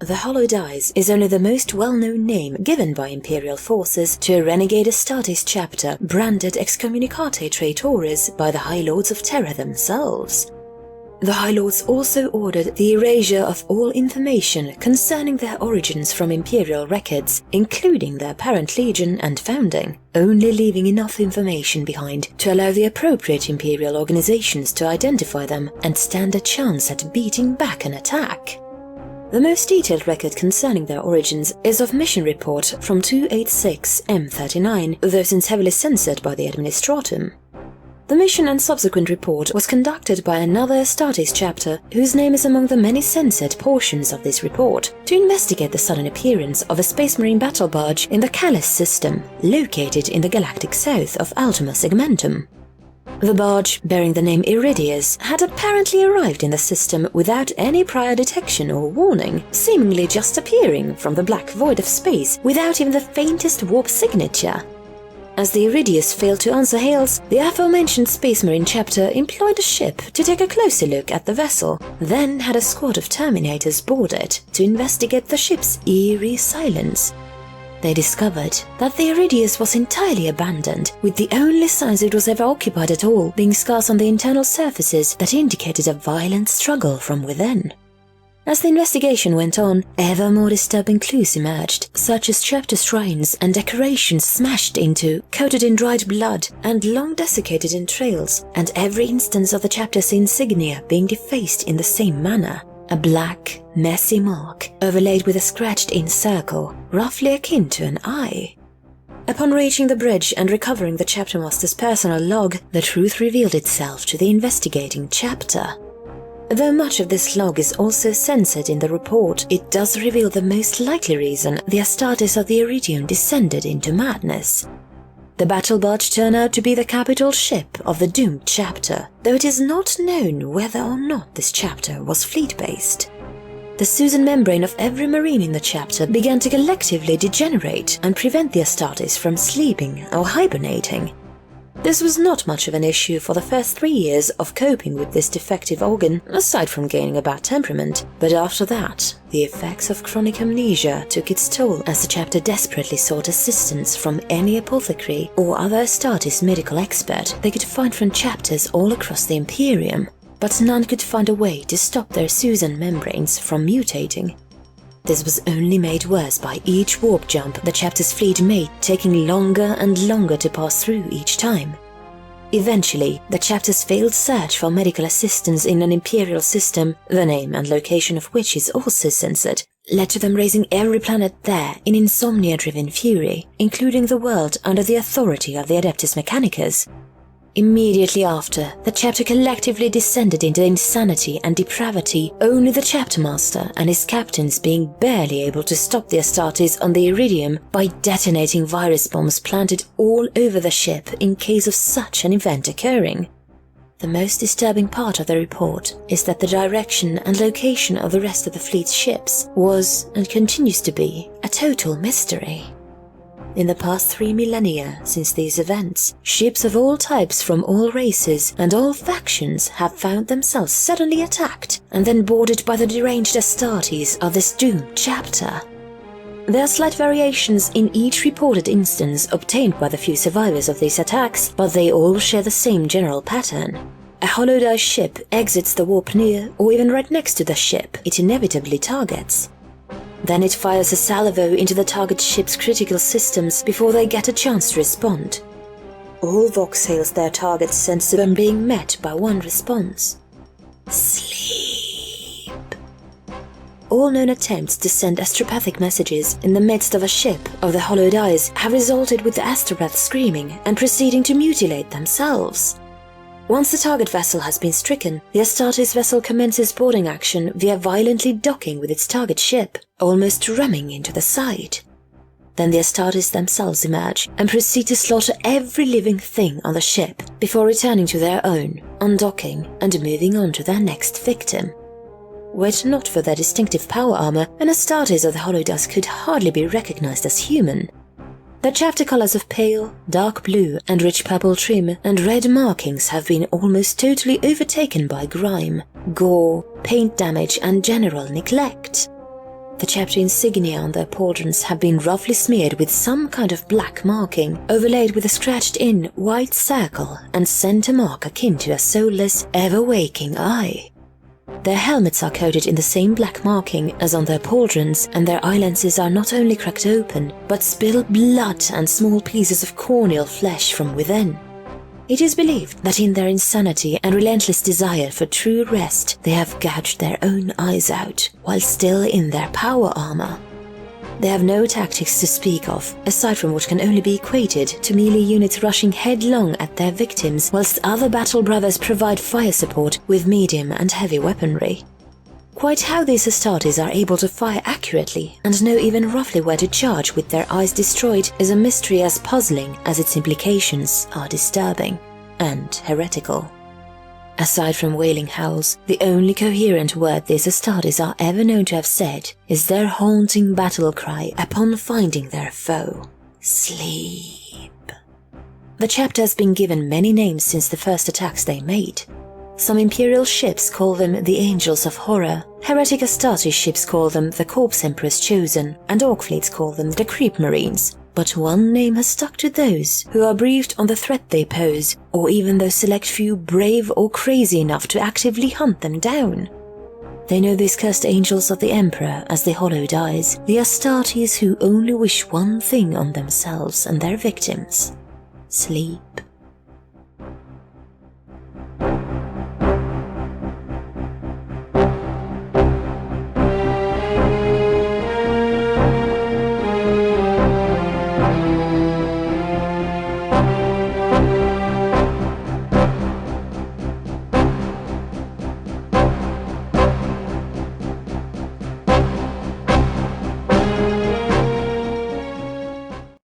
The Hallowed Eyes is only the most well-known name given by Imperial forces to a renegade Astartes chapter branded excommunicate traitores by the High Lords of Terra themselves. The High Lords also ordered the erasure of all information concerning their origins from Imperial records, including their parent legion and founding, only leaving enough information behind to allow the appropriate Imperial organizations to identify them and stand a chance at beating back an attack. The most detailed record concerning their origins is of mission report from 286M39, though since heavily censored by the Administratum. The mission and subsequent report was conducted by another Astartes chapter, whose name is among the many censored portions of this report, to investigate the sudden appearance of a Space Marine battle barge in the Calus system, located in the galactic south of Ultima Segmentum. The barge, bearing the name Iridius, had apparently arrived in the system without any prior detection or warning, seemingly just appearing from the black void of space without even the faintest warp signature. As the Iridius failed to answer hails, the aforementioned Space Marine chapter employed a ship to take a closer look at the vessel, then had a squad of Terminators board it to investigate the ship's eerie silence. They discovered that the Iridius was entirely abandoned, with the only signs it was ever occupied at all being scars on the internal surfaces that indicated a violent struggle from within. As the investigation went on, ever more disturbing clues emerged, such as chapter shrines and decorations smashed into, coated in dried blood, and long desiccated entrails, and every instance of the chapter's insignia being defaced in the same manner. A black, messy mark, overlaid with a scratched-in circle, roughly akin to an eye. Upon reaching the bridge and recovering the chaptermaster's personal log, the truth revealed itself to the investigating chapter. Though much of this log is also censored in the report, it does reveal the most likely reason the Astartes of the Iridium descended into madness. The battle barge turned out to be the capital ship of the doomed chapter, though it is not known whether or not this chapter was fleet-based. The Susan membrane of every marine in the chapter began to collectively degenerate and prevent the Astartes from sleeping or hibernating. This was not much of an issue for the first 3 years of coping with this defective organ, aside from gaining a bad temperament, but after that, the effects of chronic amnesia took its toll as the chapter desperately sought assistance from any apothecary or other Astartes medical expert they could find from chapters all across the Imperium, but none could find a way to stop their Susan membranes from mutating. This was only made worse by each warp jump the chapter's fleet made, taking longer and longer to pass through each time. Eventually, the chapter's failed search for medical assistance in an Imperial system, the name and location of which is also censored, led to them raising every planet there in insomnia-driven fury, including the world under the authority of the Adeptus Mechanicus. Immediately after, the chapter collectively descended into insanity and depravity, only the chaptermaster and his captains being barely able to stop the Astartes on the Iridium by detonating virus bombs planted all over the ship in case of such an event occurring. The most disturbing part of the report is that the direction and location of the rest of the fleet's ships was, and continues to be, a total mystery. In the past 3 millennia since these events, ships of all types from all races and all factions have found themselves suddenly attacked and then boarded by the deranged Astartes of this doomed chapter. There are slight variations in each reported instance obtained by the few survivors of these attacks, but they all share the same general pattern. A Hallowed Eyes ship exits the warp near or even right next to the ship it inevitably targets. Then it fires a salvo into the target ship's critical systems before they get a chance to respond. All Vox hails their targets sense them being met by one response: sleep. All known attempts to send astropathic messages in the midst of a ship of the Hallowed Eyes have resulted with the astropaths screaming and proceeding to mutilate themselves. Once the target vessel has been stricken, the Astartes vessel commences boarding action via violently docking with its target ship, almost ramming into the side. Then the Astartes themselves emerge and proceed to slaughter every living thing on the ship before returning to their own, undocking and moving on to their next victim. Were it not for their distinctive power armor, an Astartes of the Hallowed Eyes could hardly be recognized as human. The chapter colors of pale, dark blue and rich purple trim and red markings have been almost totally overtaken by grime, gore, paint damage and general neglect. The chapter insignia on their pauldrons have been roughly smeared with some kind of black marking, overlaid with a scratched-in white circle and center mark akin to a soulless, ever-waking eye. Their helmets are coated in the same black marking as on their pauldrons, and their eye lenses are not only cracked open, but spill blood and small pieces of corneal flesh from within. It is believed that in their insanity and relentless desire for true rest, they have gouged their own eyes out, while still in their power armor. They have no tactics to speak of, aside from what can only be equated to melee units rushing headlong at their victims, whilst other battle brothers provide fire support with medium and heavy weaponry. Quite how these Astartes are able to fire accurately and know even roughly where to charge with their eyes destroyed is a mystery as puzzling as its implications are disturbing and heretical. Aside from wailing howls, the only coherent word these Astartes are ever known to have said is their haunting battle cry upon finding their foe: sleep. The chapter has been given many names since the first attacks they made. Some Imperial ships call them the Angels of Horror, heretic Astartes ships call them the Corpse Emperor's Chosen, and Orc fleets call them the Creep Marines. But one name has stuck to those who are briefed on the threat they pose, or even those select few brave or crazy enough to actively hunt them down. They know these cursed angels of the Emperor as the Hallowed Eyes, the Astartes who only wish one thing on themselves and their victims: sleep.